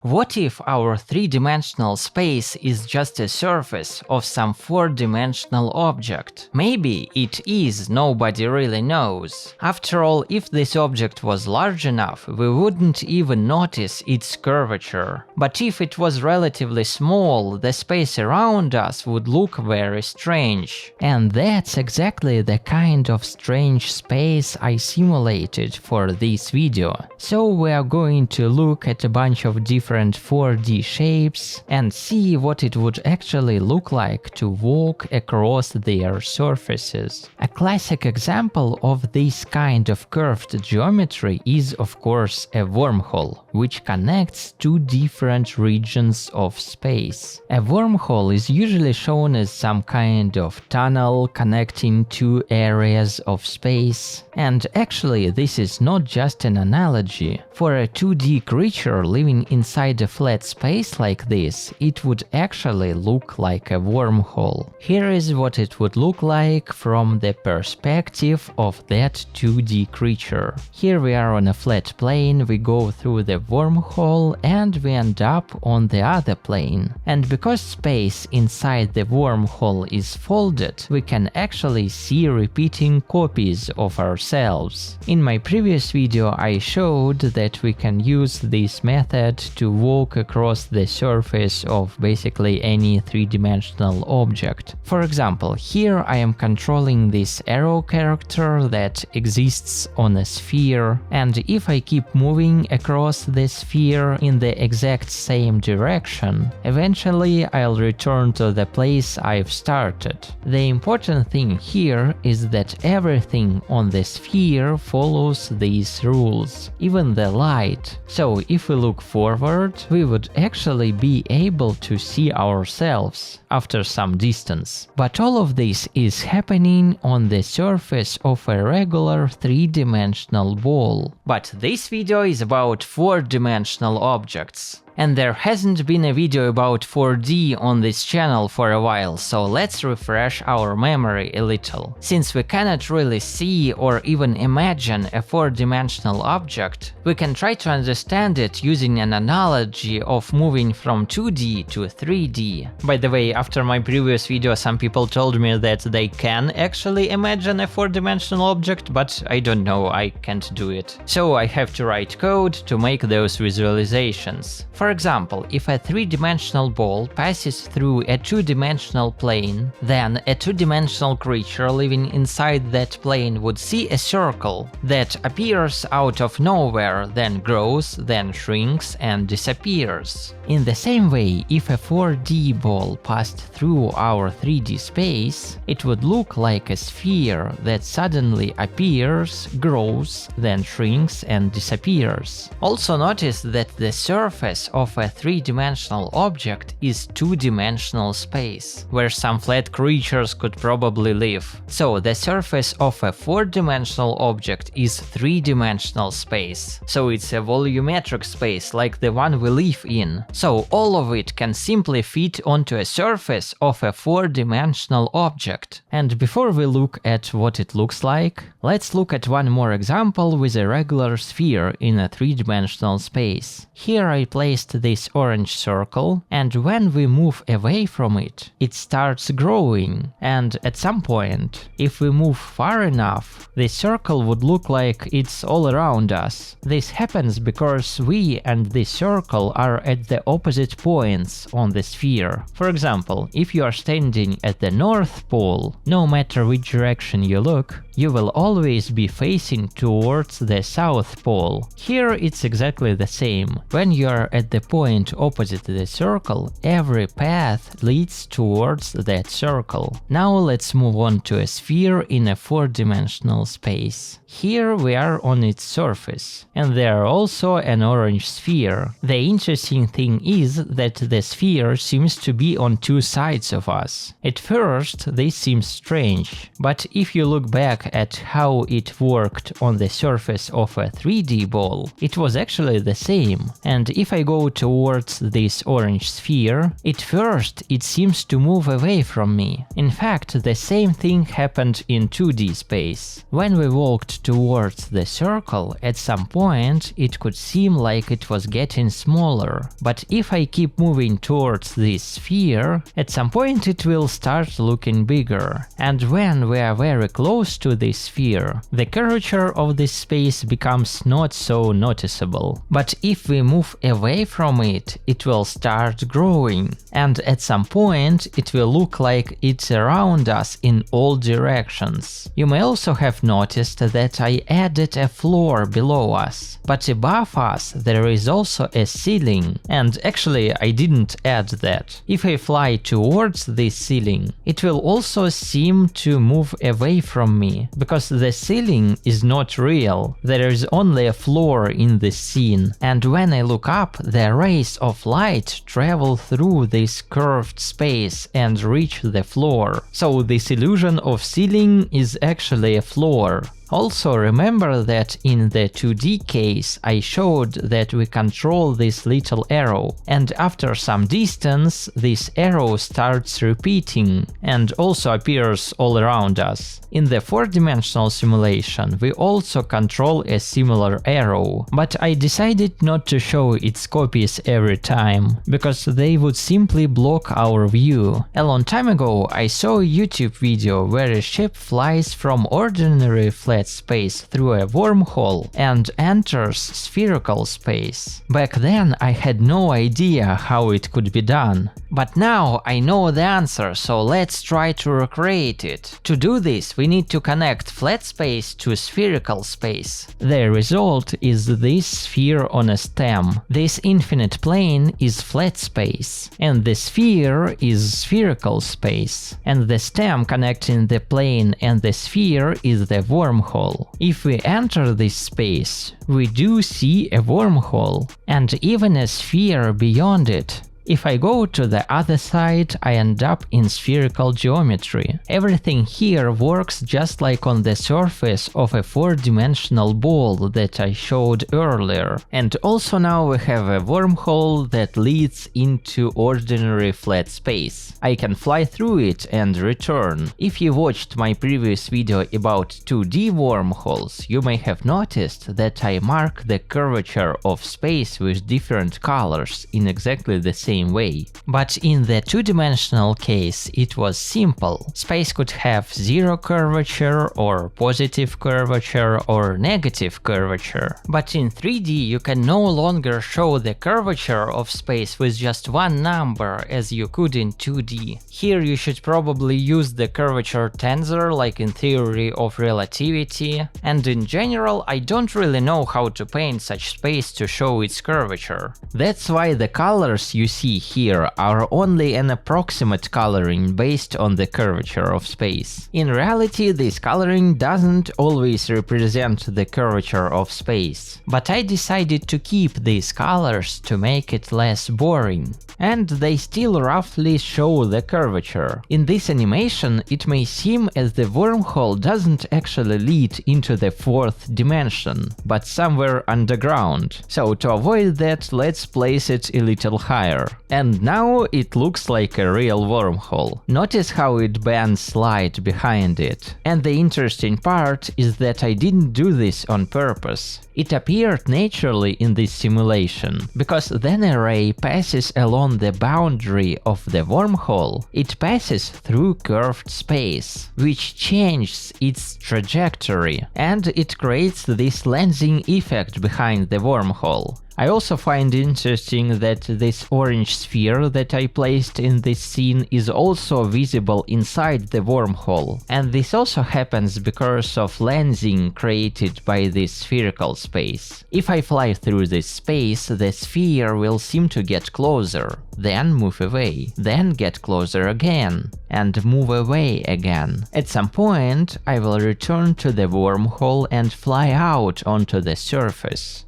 What if our three-dimensional space is just a surface of some four-dimensional object? Maybe it is, nobody really knows. After all, if this object was large enough, we wouldn't even notice its curvature. But if it was relatively small, the space around us would look very strange. And that's exactly the kind of strange space I simulated for this video. So we are going to look at a bunch of different 4D shapes and see what it would actually look like to walk across their surfaces. A classic example of this kind of curved geometry is of course a wormhole, which connects two different regions of space. A wormhole is usually shown as some kind of tunnel connecting two areas of space, and actually this is not just an analogy. For a 2D creature living inside a flat space like this, it would actually look like a wormhole. Here is what it would look like from the perspective of that 2D creature. Here we are on a flat plane, we go through the wormhole and we end up on the other plane. And because space inside the wormhole is folded, we can actually see repeating copies of ourselves. In my previous video I showed that we can use this method to walk across the surface of basically any three-dimensional object. For example, here I am controlling this arrow character that exists on a sphere, and if I keep moving across the sphere in the exact same direction, eventually I'll return to the place I've started. The important thing here is that everything on the sphere follows these rules, even the light. So if we look forward, we would actually be able to see ourselves after some distance. But all of this is happening on the surface of a regular three-dimensional ball. But this video is about four-dimensional objects. And there hasn't been a video about 4D on this channel for a while, so let's refresh our memory a little. Since we cannot really see or even imagine a four-dimensional object, we can try to understand it using an analogy of moving from 2D to 3D. By the way, after my previous video some people told me that they can actually imagine a four-dimensional object, but I don't know, I can't do it. So I have to write code to make those visualizations. For example, if a three-dimensional ball passes through a two-dimensional plane, then a two-dimensional creature living inside that plane would see a circle that appears out of nowhere, then grows, then shrinks and disappears. In the same way, if a 4D ball passed through our 3D space, it would look like a sphere that suddenly appears, grows, then shrinks and disappears. Also notice that the surface of a three-dimensional object is two-dimensional space, where some flat creatures could probably live. So the surface of a four-dimensional object is three-dimensional space. So it's a volumetric space like the one we live in. So all of it can simply fit onto a surface of a four-dimensional object. And before we look at what it looks like, let's look at one more example with a regular sphere in a three-dimensional space. Here I placed this orange circle, and when we move away from it, it starts growing, and at some point, if we move far enough, the circle would look like it's all around us. This happens because we and this circle are at the opposite points on the sphere. For example, if you are standing at the North Pole, no matter which direction you look, you will always be facing towards the South Pole. Here it's exactly the same. When you are at the point opposite the circle, every path leads towards that circle. Now let's move on to a sphere in a four-dimensional space. Here we are on its surface, and there also an orange sphere. The interesting thing is that the sphere seems to be on two sides of us. At first this seems strange, but if you look back at how it worked on the surface of a 3D ball, it was actually the same. And if I go go towards this orange sphere, at first it seems to move away from me. In fact, the same thing happened in 2D space. When we walked towards the circle, at some point it could seem like it was getting smaller, but if I keep moving towards this sphere, at some point it will start looking bigger. And when we are very close to this sphere, the curvature of this space becomes not so noticeable. But if we move away from it, it will start growing, and at some point it will look like it's around us in all directions. You may also have noticed that I added a floor below us, but above us there is also a ceiling, and actually I didn't add that. If I fly towards this ceiling, it will also seem to move away from me, because the ceiling is not real, there is only a floor in the scene, and when I look up, the rays of light travel through this curved space and reach the floor. So this illusion of ceiling is actually a floor. Also remember that in the 2D case I showed that we control this little arrow, and after some distance this arrow starts repeating and also appears all around us. In the 4-dimensional simulation we also control a similar arrow, but I decided not to show its copies every time, because they would simply block our view. A long time ago I saw a YouTube video where a ship flies from ordinary flat space through a wormhole and enters spherical space. Back then I had no idea how it could be done. But now I know the answer, so let's try to recreate it. To do this, we need to connect flat space to spherical space. The result is this sphere on a stem. This infinite plane is flat space, and the sphere is spherical space, and the stem connecting the plane and the sphere is the wormhole. If we enter this space, we do see a wormhole, and even a sphere beyond it. If I go to the other side, I end up in spherical geometry. Everything here works just like on the surface of a 4-dimensional ball that I showed earlier. And also now we have a wormhole that leads into ordinary flat space. I can fly through it and return. If you watched my previous video about 2D wormholes, you may have noticed that I mark the curvature of space with different colors in exactly the same way. But in the 2-dimensional case it was simple. Space could have zero curvature or positive curvature or negative curvature. But in 3D you can no longer show the curvature of space with just one number as you could in 2D. Here you should probably use the curvature tensor like in theory of relativity, and in general I don't really know how to paint such space to show its curvature. That's why the colors you see here are only an approximate coloring based on the curvature of space. In reality, this coloring doesn't always represent the curvature of space, but I decided to keep these colors to make it less boring. And they still roughly show the curvature. In this animation, it may seem as the wormhole doesn't actually lead into the 4th dimension, but somewhere underground. So to avoid that, let's place it a little higher. And now it looks like a real wormhole. Notice how it bends light behind it. And the interesting part is that I didn't do this on purpose. It appeared naturally in this simulation, because then a ray passes along the boundary of the wormhole. It passes through curved space, which changes its trajectory, and it creates this lensing effect behind the wormhole. I also find interesting that this orange sphere that I placed in this scene is also visible inside the wormhole, and this also happens because of lensing created by this spherical space. If I fly through this space, the sphere will seem to get closer, then move away, then get closer again, and move away again. At some point, I will return to the wormhole and fly out onto the surface.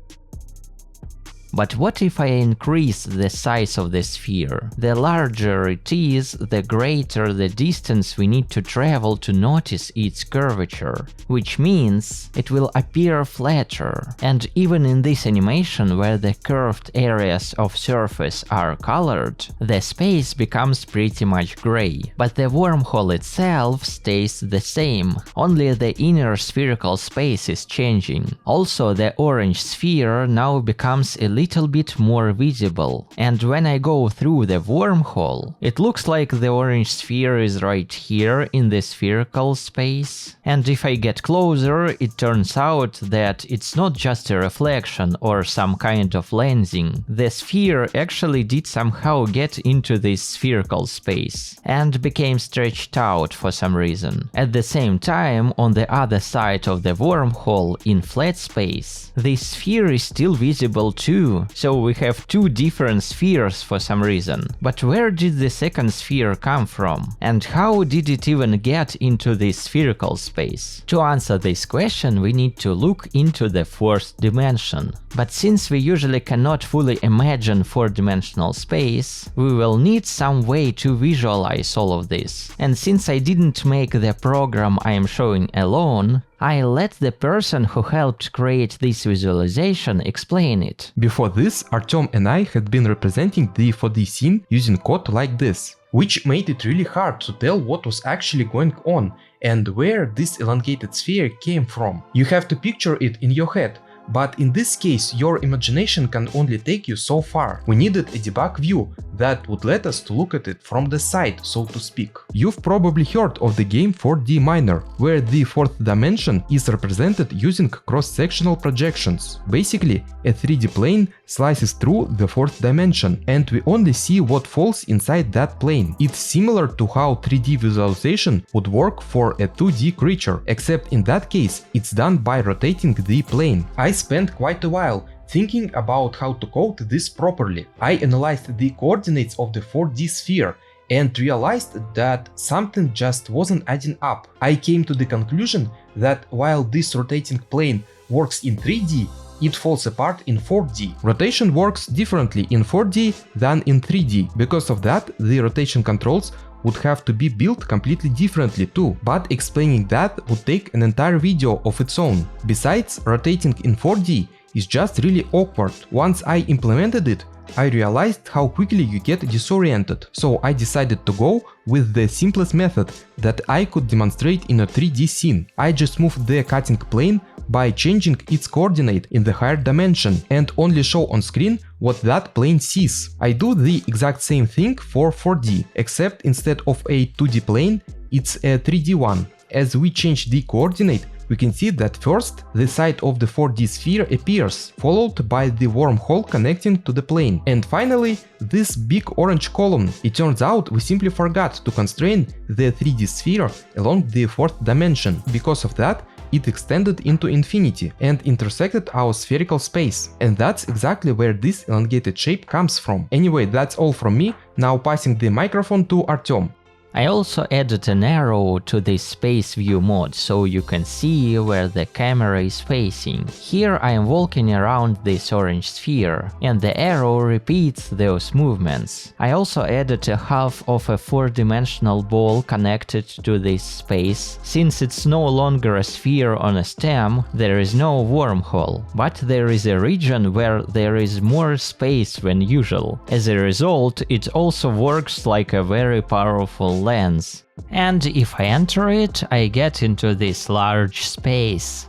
But what if I increase the size of the sphere? The larger it is, the greater the distance we need to travel to notice its curvature, which means it will appear flatter. And even in this animation where the curved areas of surface are colored, the space becomes pretty much gray. But the wormhole itself stays the same, only the inner spherical space is changing. Also, the orange sphere now becomes a little bit more visible, and when I go through the wormhole, it looks like the orange sphere is right here in the spherical space. And if I get closer, it turns out that it's not just a reflection or some kind of lensing. The sphere actually did somehow get into this spherical space and became stretched out for some reason. At the same time, on the other side of the wormhole in flat space, this sphere is still visible too, so we have two different spheres for some reason. But where did the second sphere come from? And how did it even get into this spherical space? To answer this question, we need to look into the fourth dimension. But since we usually cannot fully imagine four-dimensional space, we will need some way to visualize all of this. And since I didn't make the program I am showing alone, I let the person who helped create this visualization explain it. Before this, Artyom and I had been representing the 4D scene using code like this, which made it really hard to tell what was actually going on and where this elongated sphere came from. You have to picture it in your head, but in this case your imagination can only take you so far. We needed a debug view that would let us to look at it from the side, so to speak. You've probably heard of the game 4D Miner, where the fourth dimension is represented using cross-sectional projections. Basically, a 3D plane slices through the fourth dimension, and we only see what falls inside that plane. It's similar to how 3D visualization would work for a 2D creature, except in that case it's done by rotating the plane. I spent quite a while thinking about how to code this properly. I analyzed the coordinates of the 4D sphere and realized that something just wasn't adding up. I came to the conclusion that while this rotating plane works in 3D, it falls apart in 4D. Rotation works differently in 4D than in 3D. Because of that, the rotation controls would have to be built completely differently too, but explaining that would take an entire video of its own. Besides, rotating in 4D is just really awkward. Once I implemented it, I realized how quickly you get disoriented, so I decided to go with the simplest method that I could demonstrate in a 3D scene. I just moved the cutting plane by changing its coordinate in the higher dimension and only show on screen what that plane sees. I do the exact same thing for 4D, except instead of a 2D plane, it's a 3D one. As we change the coordinate, we can see that first the side of the 4D sphere appears, followed by the wormhole connecting to the plane, and finally this big orange column. It turns out we simply forgot to constrain the 3D sphere along the fourth dimension. Because of that, it extended into infinity and intersected our spherical space. And that's exactly where this elongated shape comes from. Anyway, that's all from me. Now passing the microphone to Artyom. I also added an arrow to this space view mod, so you can see where the camera is facing. Here I am walking around this orange sphere, and the arrow repeats those movements. I also added a half of a four-dimensional ball connected to this space. Since it's no longer a sphere on a stem, there is no wormhole, but there is a region where there is more space than usual. As a result, it also works like a very powerful lens. And if I enter it, I get into this large space.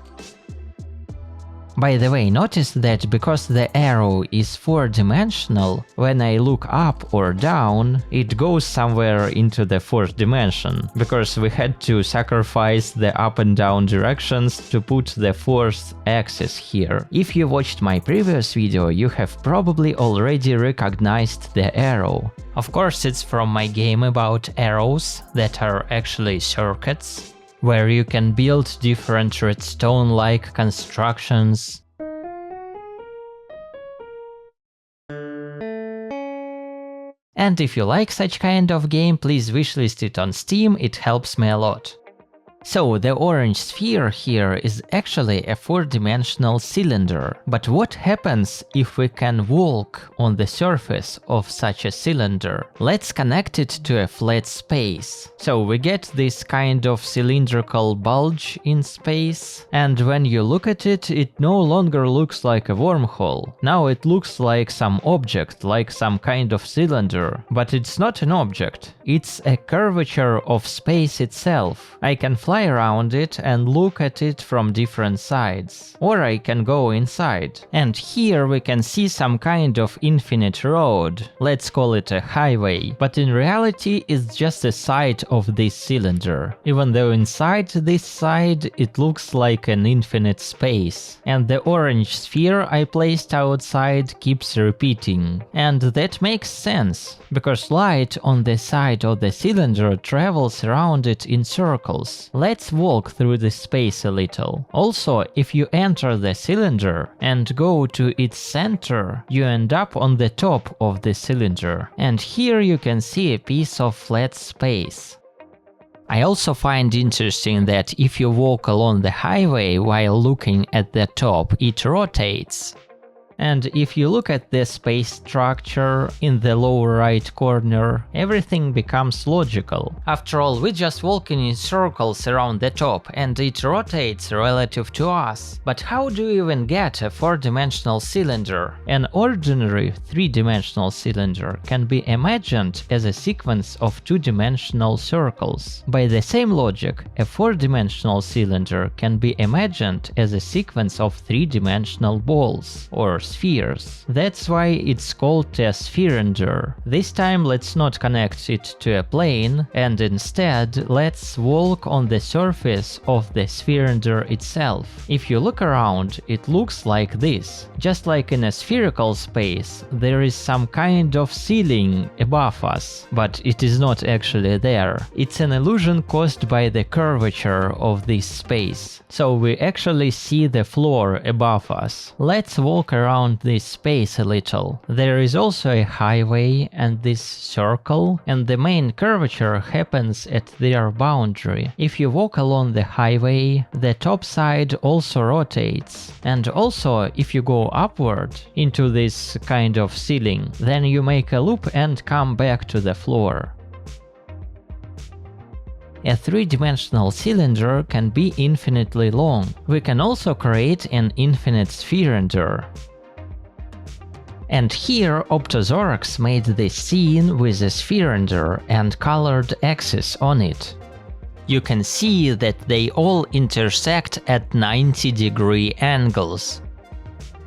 By the way, notice that because the arrow is four-dimensional, when I look up or down, it goes somewhere into the fourth dimension, because we had to sacrifice the up and down directions to put the fourth axis here. If you watched my previous video, you have probably already recognized the arrow. Of course, it's from my game about arrows that are actually circuits, where you can build different redstone-like constructions. And if you like such kind of game, please wishlist it on Steam, it helps me a lot. So the orange sphere here is actually a 4-dimensional cylinder. But what happens if we can walk on the surface of such a cylinder? Let's connect it to a flat space. So we get this kind of cylindrical bulge in space, and when you look at it, it no longer looks like a wormhole. Now it looks like some object, like some kind of cylinder. But it's not an object, it's a curvature of space itself. I can fly around it and look at it from different sides. Or I can go inside. And here we can see some kind of infinite road. Let's call it a highway. But in reality it's just a side of this cylinder. Even though inside this side it looks like an infinite space. And the orange sphere I placed outside keeps repeating. And that makes sense, because light on the side of the cylinder travels around it in circles. Let's walk through this space a little. Also, if you enter the cylinder and go to its center, you end up on the top of the cylinder. And here you can see a piece of flat space. I also find interesting that if you walk along the highway while looking at the top, it rotates. And if you look at the space structure in the lower right corner, everything becomes logical. After all, we're just walking in circles around the top, and it rotates relative to us. But how do you even get a 4-dimensional cylinder? An ordinary 3-dimensional cylinder can be imagined as a sequence of 2-dimensional circles. By the same logic, a 4-dimensional cylinder can be imagined as a sequence of 3-dimensional balls, or spheres. That's why it's called a spherinder. This time let's not connect it to a plane, and instead let's walk on the surface of the spherinder itself. If you look around, it looks like this. Just like in a spherical space, there is some kind of ceiling above us, but it is not actually there. It's an illusion caused by the curvature of this space. So we actually see the floor above us. Let's walk around this space a little. There is also a highway and this circle, and the main curvature happens at their boundary. If you walk along the highway, the top side also rotates. And also, if you go upward into this kind of ceiling, then you make a loop and come back to the floor. A 3-dimensional cylinder can be infinitely long. We can also create an infinite spherinder. And here Optothorax made this scene with a spherinder and colored axis on it. You can see that they all intersect at 90-degree angles.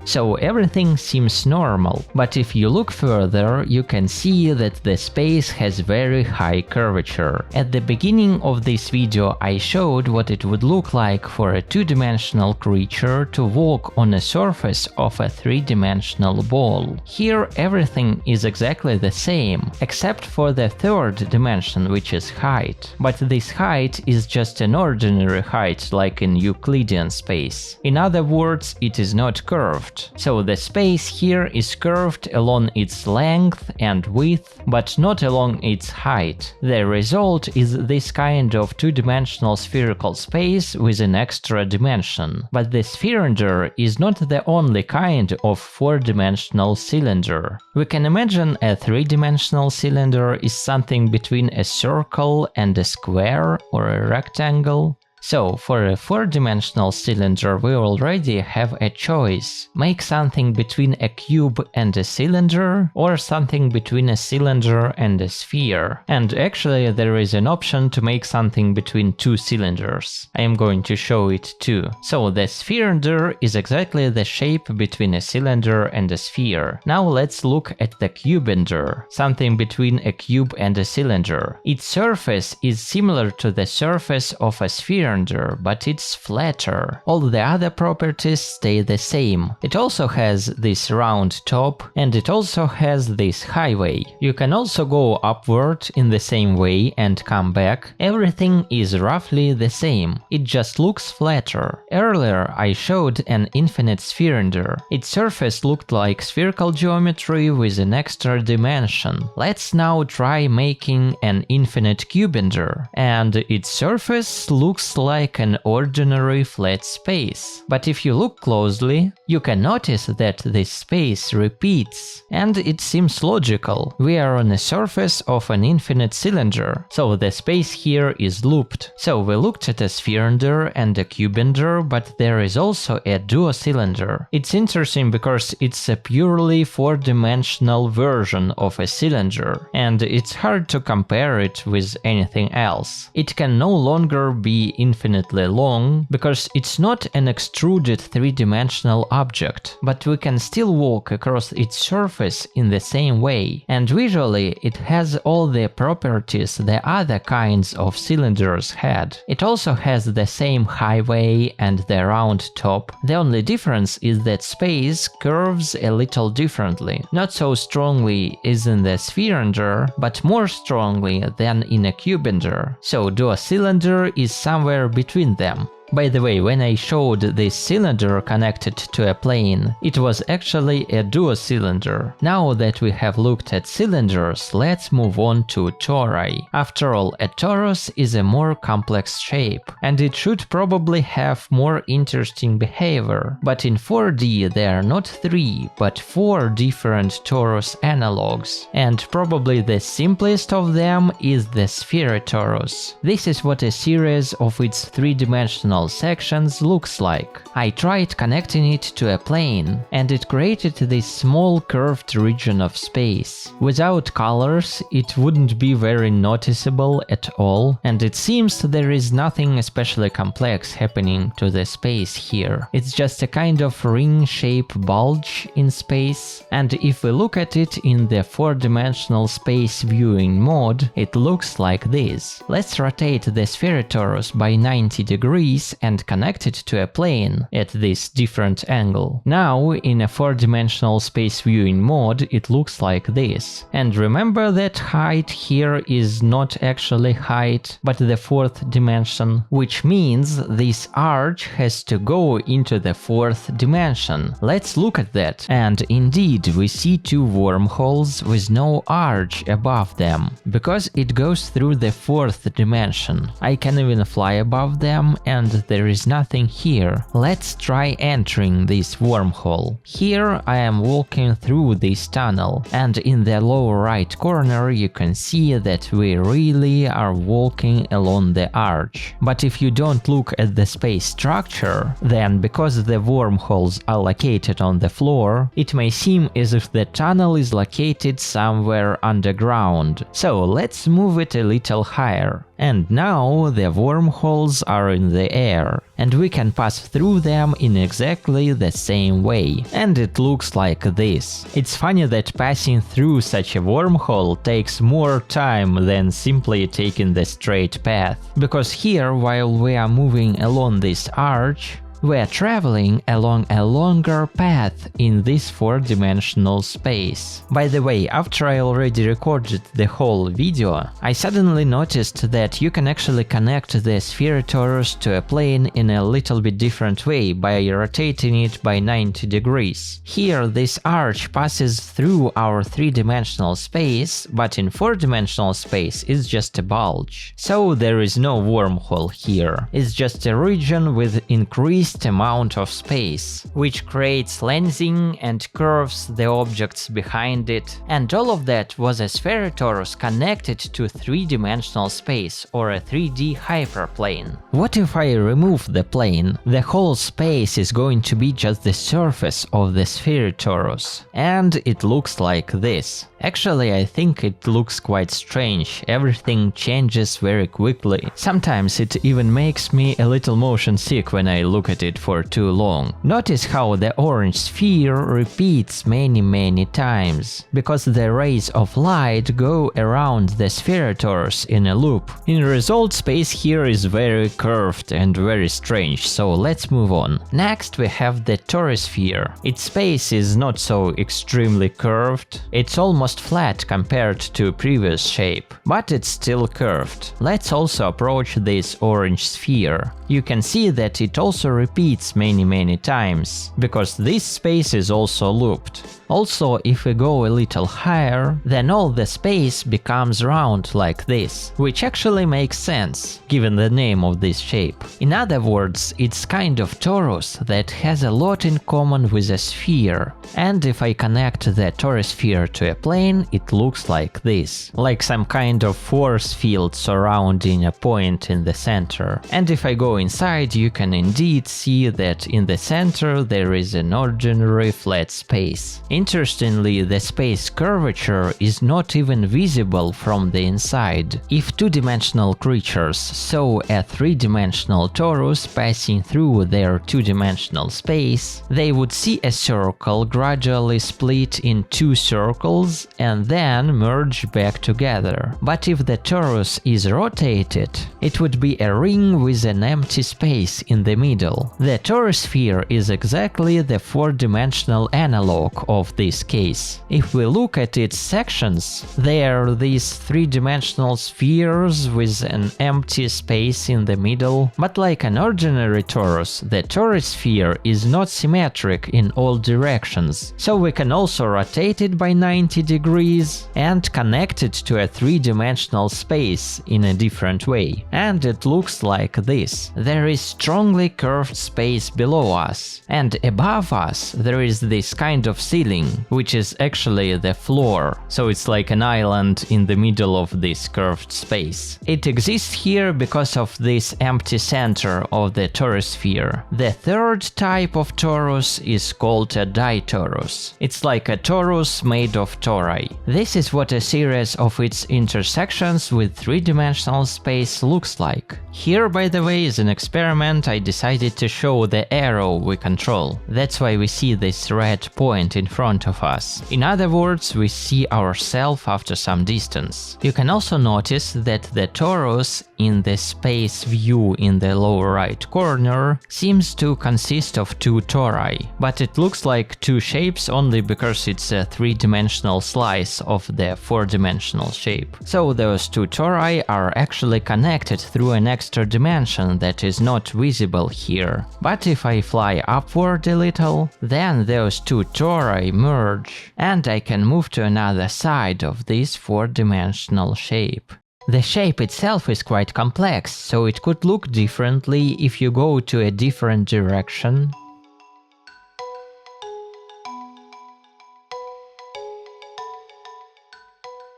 So everything seems normal, but if you look further, you can see that the space has very high curvature. At the beginning of this video I showed what it would look like for a 2-dimensional creature to walk on a surface of a 3-dimensional ball. Here everything is exactly the same, except for the 3rd dimension, which is height. But this height is just an ordinary height, like in Euclidean space. In other words, it is not curved. So the space here is curved along its length and width, but not along its height. The result is this kind of 2-dimensional spherical space with an extra dimension. But the spherinder is not the only kind of 4-dimensional cylinder. We can imagine a 3-dimensional cylinder is something between a circle and a square or a rectangle. So, for a 4-dimensional cylinder we already have a choice. Make something between a cube and a cylinder, or something between a cylinder and a sphere. And actually there is an option to make something between 2 cylinders. I am going to show it too. So the spherinder is exactly the shape between a cylinder and a sphere. Now let's look at the cubinder, something between a cube and a cylinder. Its surface is similar to the surface of a spherinder, but it's flatter. All the other properties stay the same. It also has this round top, and it also has this highway. You can also go upward in the same way and come back. Everything is roughly the same. It just looks flatter. Earlier I showed an infinite spherinder. Its surface looked like spherical geometry with an extra dimension. Let's now try making an infinite cubinder, and its surface looks looks like an ordinary flat space. But if you look closely, you can notice that this space repeats, and it seems logical. We are on the surface of an infinite cylinder, so the space here is looped. So we looked at a spherinder and a cubinder, but there is also a duocylinder. It's interesting because it's a purely four-dimensional version of a cylinder, and it's hard to compare it with anything else. It can no longer be infinitely long, because it's not an extruded three-dimensional object, but we can still walk across its surface in the same way, and visually it has all the properties the other kinds of cylinders had. It also has the same highway and the round top. The only difference is that space curves a little differently, not so strongly as in the spherinder, but more strongly than in a cubinder, so duocylinder is somewhere between them. By the way, when I showed this cylinder connected to a plane, it was actually a duocylinder. Now that we have looked at cylinders, let's move on to tori. After all, a torus is a more complex shape, and it should probably have more interesting behavior. But in 4D there are not 3, but 4 different torus analogs, and probably the simplest of them is the spherotorus. This is what a series of its three-dimensional sections looks like. I tried connecting it to a plane, and it created this small curved region of space. Without colors, it wouldn't be very noticeable at all, and it seems there is nothing especially complex happening to the space here. It's just a kind of ring-shaped bulge in space, and if we look at it in the four-dimensional space viewing mode, it looks like this. Let's rotate the spherotorus by 90 degrees and connect it to a plane at this different angle. Now, in a four-dimensional space viewing mode, it looks like this. And remember that height here is not actually height, but the fourth dimension, which means this arch has to go into the fourth dimension. Let's look at that. And indeed, we see two wormholes with no arch above them, because it goes through the fourth dimension. I can even fly above them, and there is nothing here. Let's try entering this wormhole. Here I am walking through this tunnel, and in the lower right corner you can see that we really are walking along the arch. But if you don't look at the space structure, then because the wormholes are located on the floor, it may seem as if the tunnel is located somewhere underground. So let's move it a little higher. And now the wormholes are in the air, and we can pass through them in exactly the same way. And it looks like this. It's funny that passing through such a wormhole takes more time than simply taking the straight path. Because here, while we are moving along this arch, we are traveling along a longer path in this four-dimensional space. By the way, after I already recorded the whole video, I suddenly noticed that you can actually connect the spherotorus to a plane in a little bit different way by rotating it by 90 degrees. Here, this arch passes through our three-dimensional space, but in four-dimensional space it's just a bulge. So there is no wormhole here. It's just a region with increased amount of space, which creates lensing and curves the objects behind it, and all of that was a spherotorus connected to three-dimensional space or a 3D hyperplane. What if I remove the plane? The whole space is going to be just the surface of the spherotorus, and it looks like this. Actually, I think it looks quite strange. Everything changes very quickly. Sometimes it even makes me a little motion sick when I look at it for too long. Notice how the orange sphere repeats many times, because the rays of light go around the spherotorus in a loop. In result, space here is very curved and very strange, so let's move on. Next we have the tori sphere. Its space is not so extremely curved. It's almost flat compared to previous shape, but it's still curved. Let's also approach this orange sphere. you can see that it also repeats many times, because this space is also looped. Also, if we go a little higher, then all the space becomes round like this, which actually makes sense, given the name of this shape. In other words, it's kind of torus that has a lot in common with a sphere, and if I connect the tori sphere to a plane, it looks like this, like some kind of force field surrounding a point in the center. And if I go inside, you can indeed see that in the center there is an ordinary flat space. Interestingly, the space curvature is not even visible from the inside. If two-dimensional creatures saw a three-dimensional torus passing through their two-dimensional space, they would see a circle gradually split in two circles and then merge back together. But if the torus is rotated, it would be a ring with an empty space in the middle. The tori sphere is exactly the four-dimensional analog of this case. If we look at its sections, they are these three-dimensional spheres with an empty space in the middle, but like an ordinary torus, the tori sphere is not symmetric in all directions, so we can also rotate it by 90 degrees and connect it to a three-dimensional space in a different way. And it looks like this. There is strongly curved space below us, and above us there is this kind of ceiling, which is actually the floor, so it's like an island in the middle of this curved space. It exists here because of this empty center of the tori sphere. The third type of torus is called a ditorus. It's like a torus made of tori. This is what a series of its intersections with three-dimensional space looks like. Here, by the way, is an experiment I decided to show the arrow we control. That's why we see this red point in front of us. In other words, we see ourselves after some distance. You can also notice that the torus in the space view in the lower right corner seems to consist of two tori, but it looks like two shapes only because it's a three-dimensional slice of the four-dimensional shape. So those two tori are actually connected through an extra dimension that is not visible here. But if I fly upward a little, then those two tori merge, and I can move to another side of this four-dimensional shape. The shape itself is quite complex, so it could look differently if you go to a different direction.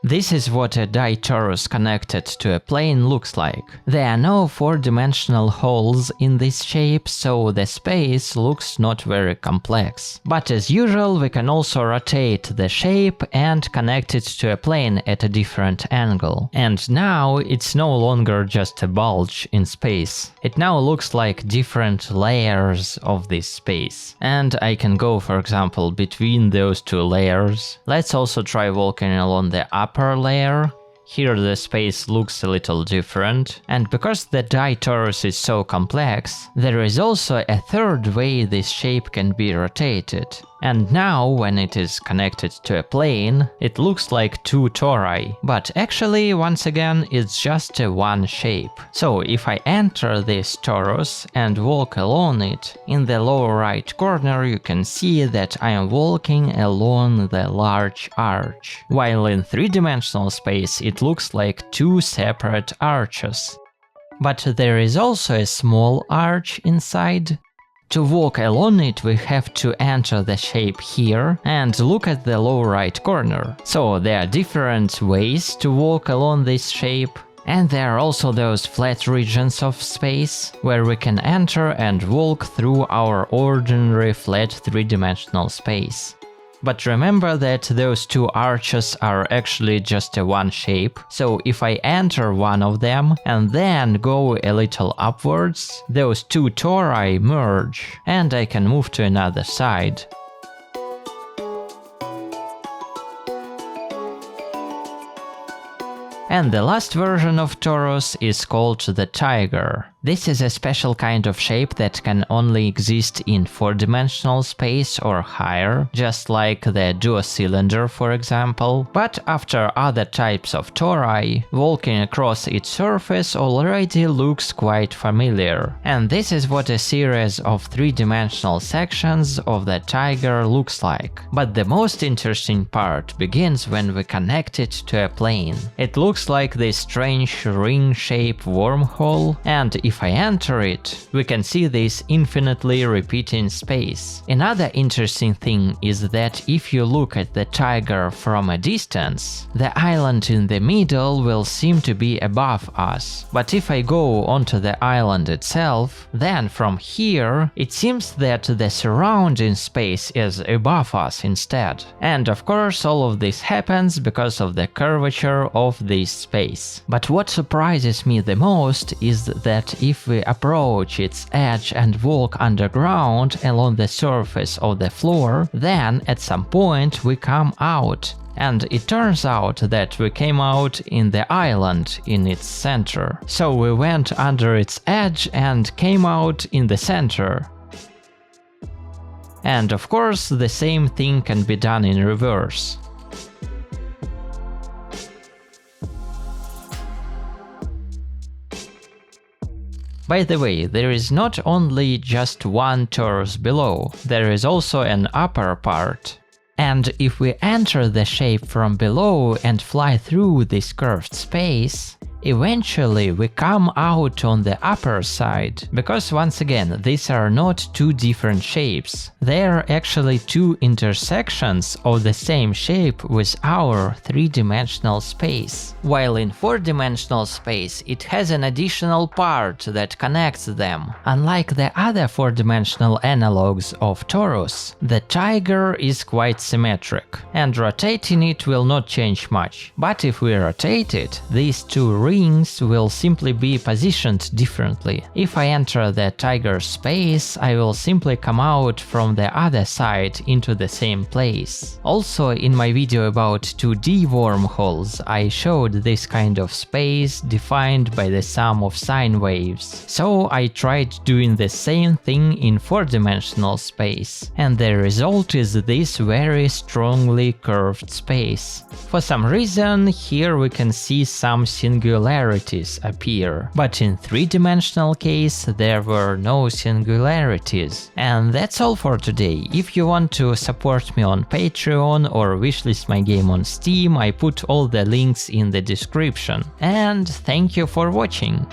This is what a ditorus connected to a plane looks like. There are no four-dimensional holes in this shape, so the space looks not very complex. But as usual, we can also rotate the shape and connect it to a plane at a different angle. And now it's no longer just a bulge in space. It now looks like different layers of this space. And I can go, for example, between those two layers. Let's also try walking along the upper layer. Here the space looks a little different, and because the ditorus is so complex, there is also a third way this shape can be rotated. And now, when it is connected to a plane, it looks like two tori, but actually, once again, it's just a one shape. So if I enter this torus and walk along it, in the lower right corner you can see that I am walking along the large arch, while in three-dimensional space it looks like two separate arches. But there is also a small arch inside. To walk along it, we have to enter the shape here and look at the lower right corner. So there are different ways to walk along this shape, and there are also those flat regions of space where we can enter and walk through our ordinary flat three-dimensional space. But remember that those two arches are actually just a one shape, so if I enter one of them and then go a little upwards, those two tori merge, and I can move to another side. And the last version of torus is called the tiger. This is a special kind of shape that can only exist in 4-dimensional space or higher, just like the duocylinder for example, but after other types of tori, walking across its surface already looks quite familiar. And this is what a series of 3-dimensional sections of the tiger looks like. But the most interesting part begins when we connect it to a plane. It looks like this strange ring-shaped wormhole, and if I enter it, we can see this infinitely repeating space. Another interesting thing is that if you look at the tiger from a distance, the island in the middle will seem to be above us. But if I go onto the island itself, then from here, it seems that the surrounding space is above us instead. And of course, all of this happens because of the curvature of this space. But what surprises me the most is that if we approach its edge and walk underground along the surface of the floor, then at some point we come out. And it turns out that we came out in the island in its center. So we went under its edge and came out in the center. And of course, the same thing can be done in reverse. By the way, there is not only just one torus below, there is also an upper part. And if we enter the shape from below and fly through this curved space, eventually we come out on the upper side, because once again, these are not two different shapes, they are actually two intersections of the same shape with our 3-dimensional space. While in 4-dimensional space it has an additional part that connects them. Unlike the other 4-dimensional analogues of torus, the tiger is quite symmetric, and rotating it will not change much. But if we rotate it, these two rings will simply be positioned differently. If I enter the tiger space, I will simply come out from the other side into the same place. Also, in my video about 2D wormholes, I showed this kind of space defined by the sum of sine waves. So I tried doing the same thing in 4-dimensional space, and the result is this very strongly curved space. For some reason, here we can see some singularities appear, but in 3-dimensional case there were no singularities. And that's all for today. If you want to support me on Patreon or wishlist my game on Steam, I put all the links in the description. And thank you for watching!